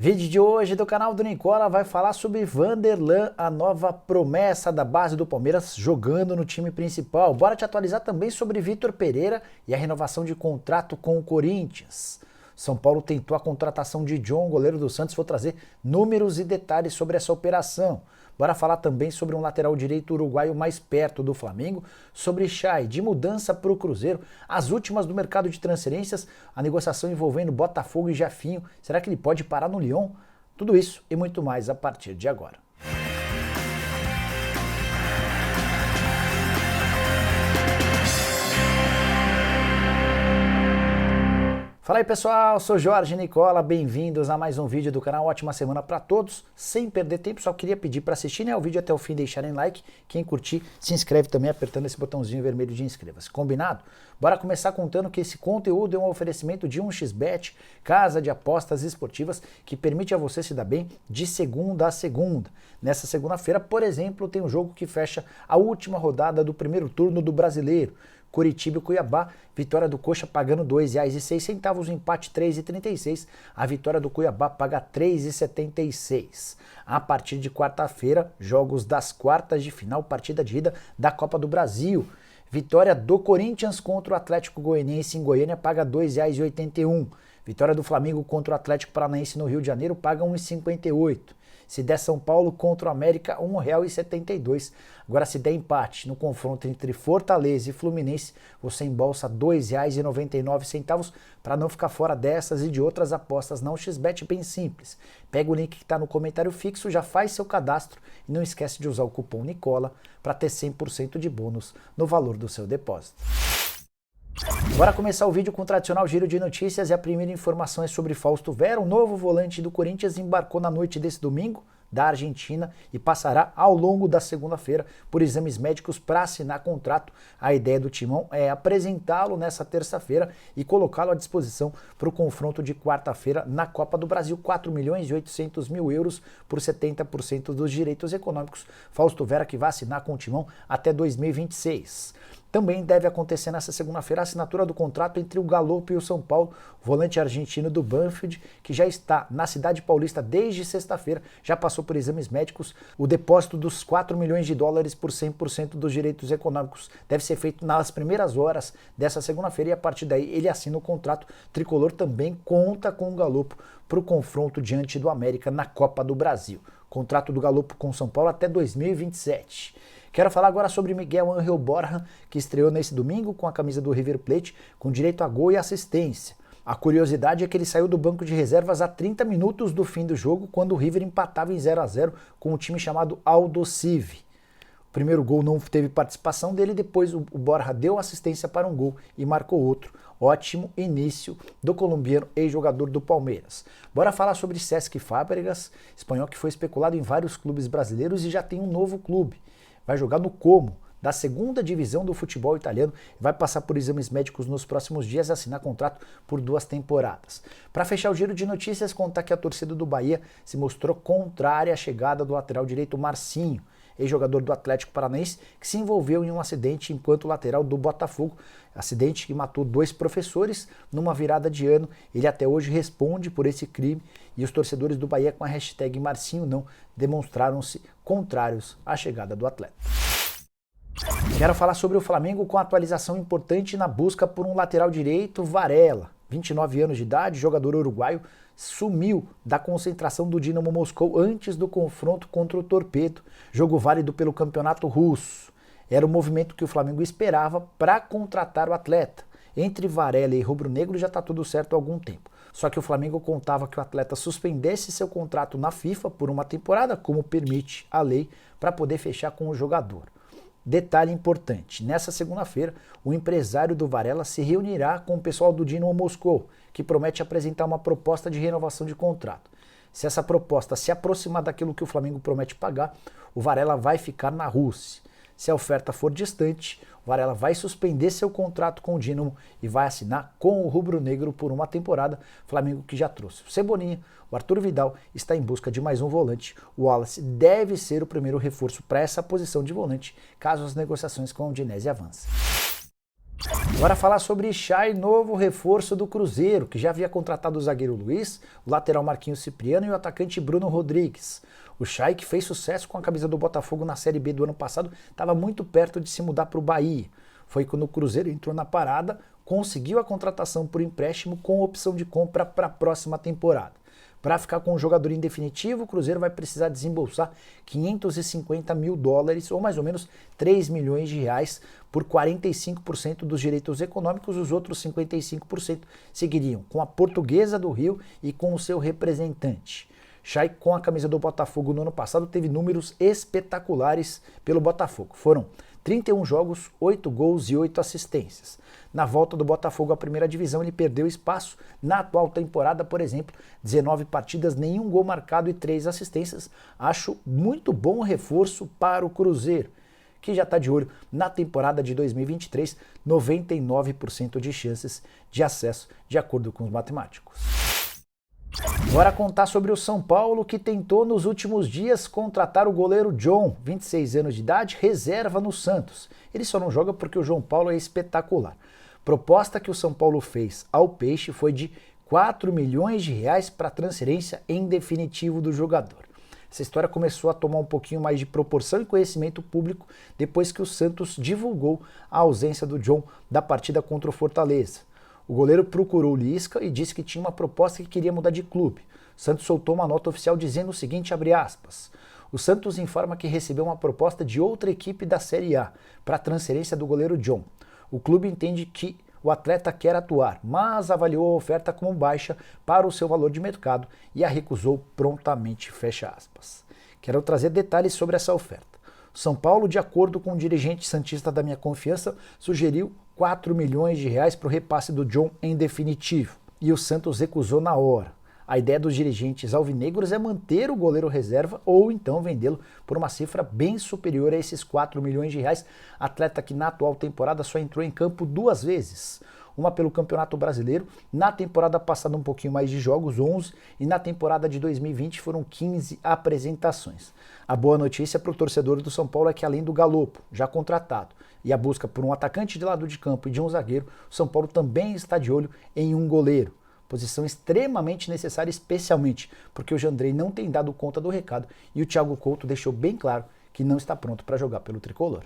Vídeo de hoje do canal do Nicola vai falar sobre Vanderlan, a nova promessa da base do Palmeiras jogando no time principal. Bora te atualizar também sobre Vitor Pereira e a renovação de contrato com o Corinthians. São Paulo tentou a contratação de John, goleiro do Santos. Vou trazer números e detalhes sobre essa operação. Bora falar também sobre um lateral direito uruguaio mais perto do Flamengo, sobre Chay, de mudança para o Cruzeiro, as últimas do mercado de transferências, a negociação envolvendo Botafogo e Jafinho. Será que ele pode parar no Lyon? Tudo isso e muito mais a partir de agora. Fala aí pessoal, sou Jorge Nicola, bem-vindos a mais um vídeo do canal, ótima semana para todos. Sem perder tempo, só queria pedir para assistirem ao vídeo até o fim, deixarem like, quem curtir se inscreve também apertando esse botãozinho vermelho de inscreva-se, combinado? Bora começar contando que esse conteúdo é um oferecimento de 1xBet, casa de apostas esportivas que permite a você se dar bem de segunda a segunda. Nessa segunda-feira, por exemplo, tem um jogo que fecha a última rodada do primeiro turno do Brasileiro. Curitiba e Cuiabá, vitória do Coxa pagando R$ 2,06, o empate R$ 3,36, a vitória do Cuiabá paga R$ 3,76. A partir de quarta-feira, jogos das quartas de final, partida de ida da Copa do Brasil. Vitória do Corinthians contra o Atlético Goianiense em Goiânia paga R$ 2,81. Vitória do Flamengo contra o Atlético Paranaense no Rio de Janeiro paga R$ 1,58. Se der São Paulo contra o América, R$ 1,72. Agora, se der empate no confronto entre Fortaleza e Fluminense, você embolsa R$ 2,99 para não ficar fora dessas e de outras apostas na 1xBet, bem simples. Pega o link que está no comentário fixo, já faz seu cadastro e não esquece de usar o cupom Nicola para ter 100% de bônus no valor do seu depósito. Bora começar o vídeo com o tradicional giro de notícias e a primeira informação é sobre Fausto Vera, o novo volante do Corinthians, embarcou na noite desse domingo da Argentina e passará ao longo da segunda-feira por exames médicos para assinar contrato. A ideia do Timão é apresentá-lo nessa terça-feira e colocá-lo à disposição para o confronto de quarta-feira na Copa do Brasil, 4.800.000 euros por 70% dos direitos econômicos. Fausto Vera que vai assinar com o Timão até 2026. Também deve acontecer nessa segunda-feira a assinatura do contrato entre o Galopo e o São Paulo, volante argentino do Banfield, que já está na cidade paulista desde sexta-feira, já passou por exames médicos. O depósito dos 4 milhões de dólares por 100% dos direitos econômicos deve ser feito nas primeiras horas dessa segunda-feira e a partir daí ele assina o contrato. O tricolor também conta com o Galopo para o confronto diante do América na Copa do Brasil. Contrato do Galopo com o São Paulo até 2027. Quero falar agora sobre Miguel Ángel Borja, que estreou nesse domingo com a camisa do River Plate, com direito a gol e assistência. A curiosidade é que ele saiu do banco de reservas a 30 minutos do fim do jogo, quando o River empatava em 0-0 com um time chamado Aldosivi. O primeiro gol não teve participação dele, depois o Borja deu assistência para um gol e marcou outro. Ótimo início do colombiano ex-jogador do Palmeiras. Bora falar sobre Cesc Fábregas, espanhol que foi especulado em vários clubes brasileiros e já tem um novo clube. Vai jogar no Como, da segunda divisão do futebol italiano, vai passar por exames médicos nos próximos dias e assinar contrato por 2 temporadas. Para fechar o giro de notícias, contar que a torcida do Bahia se mostrou contrária à chegada do lateral direito Marcinho, ex-jogador do Atlético Paranaense, que se envolveu em um acidente enquanto lateral do Botafogo, acidente que matou 2 professores numa virada de ano. Ele até hoje responde por esse crime e os torcedores do Bahia com a hashtag Marcinho não demonstraram-se contrários à chegada do atleta. Quero falar sobre o Flamengo com atualização importante na busca por um lateral direito. Varela, 29 anos de idade, jogador uruguaio, sumiu da concentração do Dinamo Moscou antes do confronto contra o Torpedo, jogo válido pelo campeonato russo. Era o movimento que o Flamengo esperava para contratar o atleta. Entre Varela e Rubro Negro já está tudo certo há algum tempo. Só que o Flamengo contava que o atleta suspendesse seu contrato na FIFA por uma temporada, como permite a lei, para poder fechar com o jogador. Detalhe importante, nessa segunda-feira, o empresário do Varela se reunirá com o pessoal do Dinamo Moscou, que promete apresentar uma proposta de renovação de contrato. Se essa proposta se aproximar daquilo que o Flamengo promete pagar, o Varela vai ficar na Rússia. Se a oferta for distante, o Varela vai suspender seu contrato com o Dinamo e vai assinar com o Rubro Negro por uma temporada. Flamengo que já trouxe o Cebolinha, o Arthur Vidal está em busca de mais um volante. O Wallace deve ser o primeiro reforço para essa posição de volante, caso as negociações com a Udinese avancem. Agora falar sobre Chay, novo reforço do Cruzeiro, que já havia contratado o zagueiro Luiz, o lateral Marquinhos Cipriano e o atacante Bruno Rodrigues. O Chay, que fez sucesso com a camisa do Botafogo na Série B do ano passado, estava muito perto de se mudar para o Bahia. Foi quando o Cruzeiro entrou na parada, conseguiu a contratação por empréstimo com opção de compra para a próxima temporada. Para ficar com o jogador em definitivo, o Cruzeiro vai precisar desembolsar 550 mil dólares, ou mais ou menos 3 milhões de reais, por 45% dos direitos econômicos. Os outros 55% seguiriam com a Portuguesa do Rio e com o seu representante. Chay, com a camisa do Botafogo no ano passado, teve números espetaculares pelo Botafogo. Foram 31 jogos, 8 gols e 8 assistências. Na volta do Botafogo à primeira divisão, ele perdeu espaço. Na atual temporada, por exemplo, 19 partidas, nenhum gol marcado e 3 assistências. Acho muito bom reforço para o Cruzeiro, que já está de olho na temporada de 2023, 99% de chances de acesso, de acordo com os matemáticos. Bora contar sobre o São Paulo, que tentou nos últimos dias contratar o goleiro John, 26 anos de idade, reserva no Santos. Ele só não joga porque o João Paulo é espetacular. Proposta que o São Paulo fez ao Peixe foi de 4 milhões de reais para transferência em definitivo do jogador. Essa história começou a tomar um pouquinho mais de proporção e conhecimento público depois que o Santos divulgou a ausência do John da partida contra o Fortaleza. O goleiro procurou o Lisca e disse que tinha uma proposta que queria mudar de clube. O Santos soltou uma nota oficial dizendo o seguinte, abre aspas, o Santos informa que recebeu uma proposta de outra equipe da Série A para a transferência do goleiro John. O clube entende que o atleta quer atuar, mas avaliou a oferta como baixa para o seu valor de mercado e a recusou prontamente, fecha aspas. Quero trazer detalhes sobre essa oferta. São Paulo, de acordo com o dirigente santista da minha confiança, sugeriu 4 milhões de reais para o repasse do John em definitivo. E o Santos recusou na hora. A ideia dos dirigentes alvinegros é manter o goleiro reserva ou então vendê-lo por uma cifra bem superior a esses 4 milhões de reais, atleta que na atual temporada só entrou em campo 2 vezes. Uma pelo Campeonato Brasileiro, na temporada passada um pouquinho mais de jogos, 11, e na temporada de 2020 foram 15 apresentações. A boa notícia para o torcedor do São Paulo é que além do Galopo, já contratado, e a busca por um atacante de lado de campo e de um zagueiro, o São Paulo também está de olho em um goleiro. Posição extremamente necessária, especialmente porque o Jandrei não tem dado conta do recado e o Thiago Couto deixou bem claro que não está pronto para jogar pelo tricolor.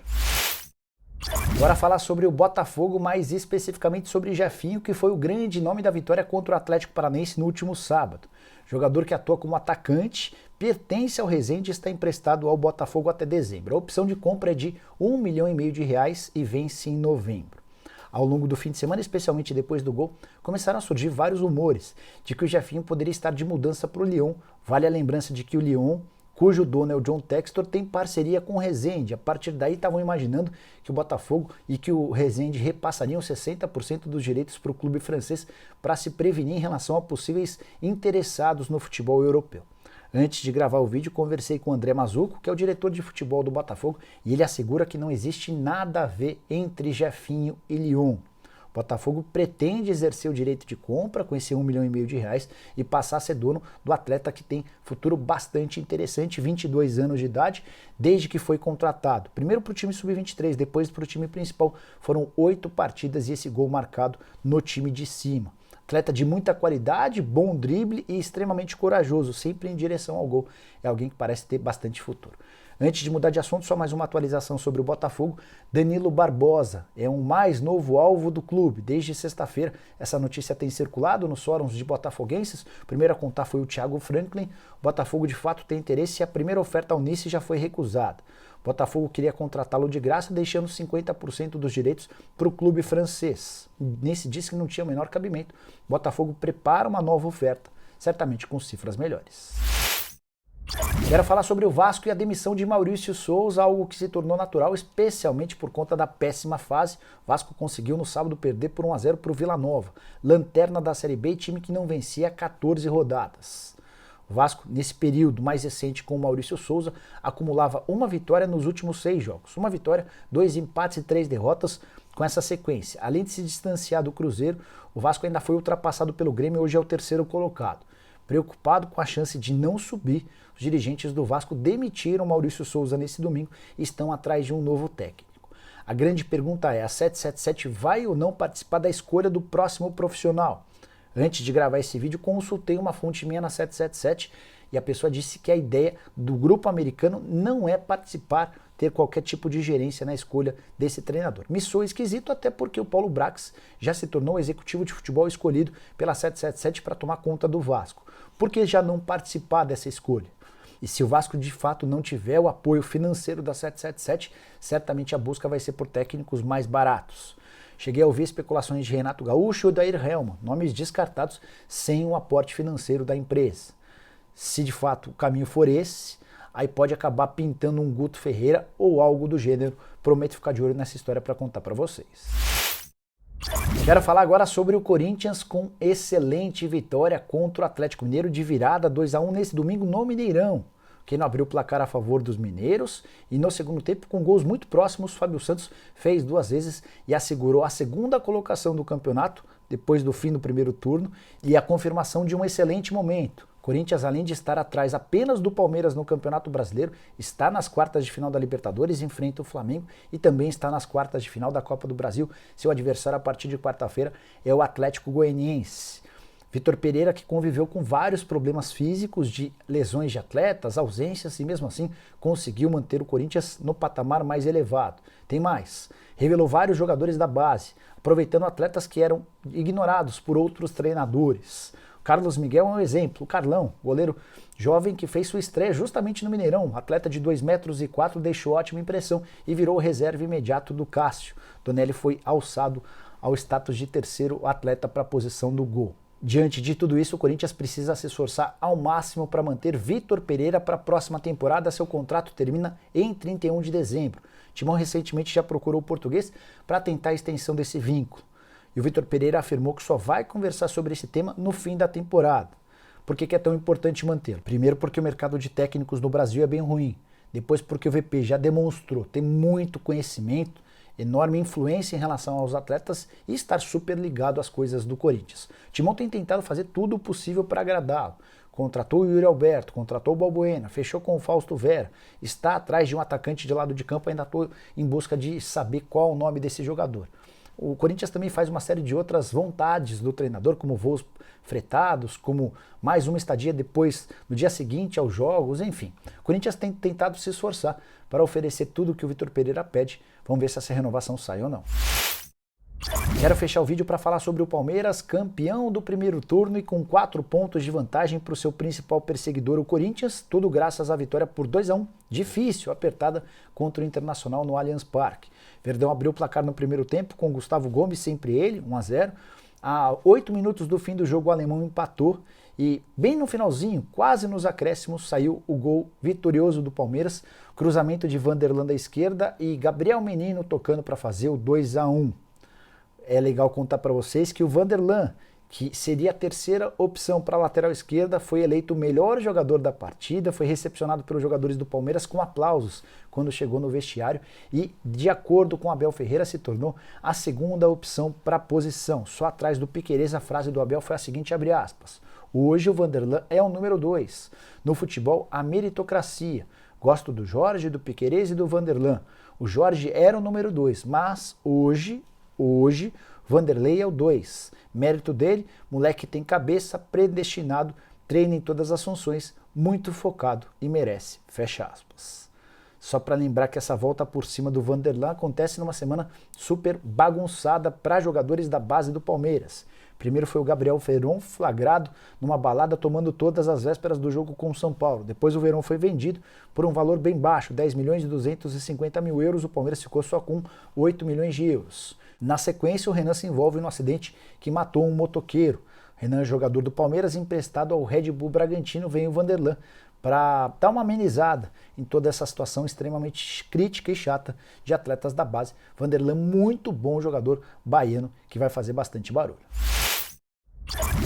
Agora falar sobre o Botafogo, mais especificamente sobre Jefinho, que foi o grande nome da vitória contra o Atlético Paranaense no último sábado. Jogador que atua como atacante, pertence ao Resende e está emprestado ao Botafogo até dezembro. A opção de compra é de 1,5 milhão de reais e vence em novembro. Ao longo do fim de semana, especialmente depois do gol, começaram a surgir vários rumores de que o Jefinho poderia estar de mudança para o Lyon. Vale a lembrança de que o Lyon, cujo dono é o John Textor, tem parceria com o Resende. A partir daí estavam imaginando que o Botafogo e que o Resende repassariam 60% dos direitos para o clube francês para se prevenir em relação a possíveis interessados no futebol europeu. Antes de gravar o vídeo, conversei com o André Mazzucco, que é o diretor de futebol do Botafogo, e ele assegura que não existe nada a ver entre Jefinho e Lyon. O Botafogo pretende exercer o direito de compra com esse 1,5 milhão de reais e passar a ser dono do atleta que tem futuro bastante interessante, 22 anos de idade, desde que foi contratado. Primeiro para o time sub-23, depois para o time principal. Foram 8 partidas e esse gol marcado no time de cima. Atleta de muita qualidade, bom drible e extremamente corajoso, sempre em direção ao gol. É alguém que parece ter bastante futuro. Antes de mudar de assunto, só mais uma atualização sobre o Botafogo. Danilo Barbosa é um mais novo alvo do clube. Desde sexta-feira, essa notícia tem circulado nos fóruns de botafoguenses. O primeiro a contar foi o Thiago Franklin. O Botafogo de fato tem interesse e a primeira oferta ao Nice já foi recusada. O Botafogo queria contratá-lo de graça, deixando 50% dos direitos para o clube francês. Nice disse que não tinha o menor cabimento. O Botafogo prepara uma nova oferta, certamente com cifras melhores. Quero falar sobre o Vasco e a demissão de Maurício Souza, algo que se tornou natural, especialmente por conta da péssima fase. O Vasco conseguiu no sábado perder por 1-0 para o Vila Nova, lanterna da Série B, time que não vencia há 14 rodadas. O Vasco, nesse período mais recente com o Maurício Souza, acumulava uma vitória nos últimos 6 jogos. Uma vitória, 2 empates e 3 derrotas com essa sequência. Além de se distanciar do Cruzeiro, o Vasco ainda foi ultrapassado pelo Grêmio e hoje é o 3º colocado. Preocupado com a chance de não subir, os dirigentes do Vasco demitiram Maurício Souza nesse domingo e estão atrás de um novo técnico. A grande pergunta é, a 777 vai ou não participar da escolha do próximo profissional? Antes de gravar esse vídeo, consultei uma fonte minha na 777 e a pessoa disse que a ideia do grupo americano não é participar, ter qualquer tipo de gerência na escolha desse treinador. Me soa esquisito, até porque o Paulo Brax já se tornou o executivo de futebol escolhido pela 777 para tomar conta do Vasco. Por que já não participar dessa escolha? E se o Vasco de fato não tiver o apoio financeiro da 777, certamente a busca vai ser por técnicos mais baratos. Cheguei a ouvir especulações de Renato Gaúcho e Odair Hellmann, nomes descartados sem o aporte financeiro da empresa. Se de fato o caminho for esse, aí pode acabar pintando um Guto Ferreira ou algo do gênero. Prometo ficar de olho nessa história para contar para vocês. Quero falar agora sobre o Corinthians com excelente vitória contra o Atlético Mineiro de virada 2-1 nesse domingo no Mineirão. Quem não abriu o placar a favor dos mineiros e no segundo tempo, com gols muito próximos, Fábio Santos fez 2 vezes e assegurou a segunda colocação do campeonato depois do fim do primeiro turno e a confirmação de um excelente momento. Corinthians, além de estar atrás apenas do Palmeiras no Campeonato Brasileiro, está nas quartas de final da Libertadores, enfrenta o Flamengo e também está nas quartas de final da Copa do Brasil. Seu adversário a partir de quarta-feira é o Atlético Goianiense. Vitor Pereira, que conviveu com vários problemas físicos de lesões de atletas, ausências e mesmo assim conseguiu manter o Corinthians no patamar mais elevado. Tem mais, revelou vários jogadores da base, aproveitando atletas que eram ignorados por outros treinadores. Carlos Miguel é um exemplo, o Carlão, goleiro jovem que fez sua estreia justamente no Mineirão, atleta de 2,04 metros, deixou ótima impressão e virou reserva imediato do Cássio. Donelli foi alçado ao status de terceiro atleta para a posição do gol. Diante de tudo isso, o Corinthians precisa se esforçar ao máximo para manter Vitor Pereira para a próxima temporada. Seu contrato termina em 31 de dezembro. Timão recentemente já procurou o português para tentar a extensão desse vínculo. E o Vitor Pereira afirmou que só vai conversar sobre esse tema no fim da temporada. Por que é tão importante mantê-lo? Primeiro, porque o mercado de técnicos no Brasil é bem ruim. Depois, porque o VP já demonstrou ter muito conhecimento, enorme influência em relação aos atletas e estar super ligado às coisas do Corinthians. O Timão tem tentado fazer tudo o possível para agradá-lo. Contratou o Yuri Alberto, contratou o Balbuena, fechou com o Fausto Vera, está atrás de um atacante de lado de campo, ainda estou em busca de saber qual o nome desse jogador. O Corinthians também faz uma série de outras vontades do treinador, como voos fretados, como mais uma estadia depois, no dia seguinte aos jogos, enfim. O Corinthians tem tentado se esforçar para oferecer tudo o que o Vitor Pereira pede. Vamos ver se essa renovação sai ou não. Quero fechar o vídeo para falar sobre o Palmeiras, campeão do primeiro turno e com 4 pontos de vantagem para o seu principal perseguidor, o Corinthians, tudo graças à vitória por 2-1, difícil, apertada, contra o Internacional no Allianz Parque. Verdão abriu o placar no primeiro tempo com Gustavo Gomes, sempre ele, 1-0. A 8 minutos do fim do jogo, o alemão empatou e bem no finalzinho, quase nos acréscimos, saiu o gol vitorioso do Palmeiras, cruzamento de Vanderlan da esquerda e Gabriel Menino tocando para fazer o 2-1. É legal contar para vocês que o Vanderlan, que seria a terceira opção para a lateral esquerda, foi eleito o melhor jogador da partida, foi recepcionado pelos jogadores do Palmeiras com aplausos quando chegou no vestiário e, de acordo com Abel Ferreira, se tornou a segunda opção para a posição. Só atrás do Piquerez, a frase do Abel foi a seguinte, abre aspas, hoje o Vanderlan é o número 2. No futebol, a meritocracia. Gosto do Jorge, do Piquerez e do Vanderlan. O Jorge era o número 2, mas hoje, Vanderlei é o 2. Mérito dele, moleque tem cabeça, predestinado, treina em todas as funções, muito focado e merece. Fecha aspas. Só para lembrar que essa volta por cima do Vanderlan acontece numa semana super bagunçada para jogadores da base do Palmeiras. Primeiro foi o Gabriel Veron flagrado numa balada tomando todas as vésperas do jogo com o São Paulo. Depois o Veron foi vendido por um valor bem baixo, 10 milhões e 250 mil euros. O Palmeiras ficou só com 8 milhões de euros. Na sequência, o Renan se envolve no acidente que matou um motoqueiro. Renan, jogador do Palmeiras, emprestado ao Red Bull Bragantino, vem o Vanderlan para dar uma amenizada em toda essa situação extremamente crítica e chata de atletas da base. Vanderlan, muito bom jogador baiano, que vai fazer bastante barulho.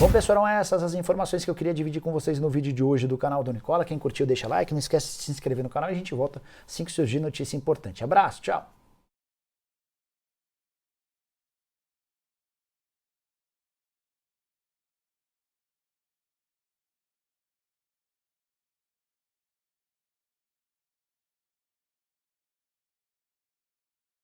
Bom, pessoal, eram essas as informações que eu queria dividir com vocês no vídeo de hoje do canal do Nicola. Quem curtiu, deixa like, não esquece de se inscrever no canal e a gente volta assim que surgir notícia importante. Abraço, tchau!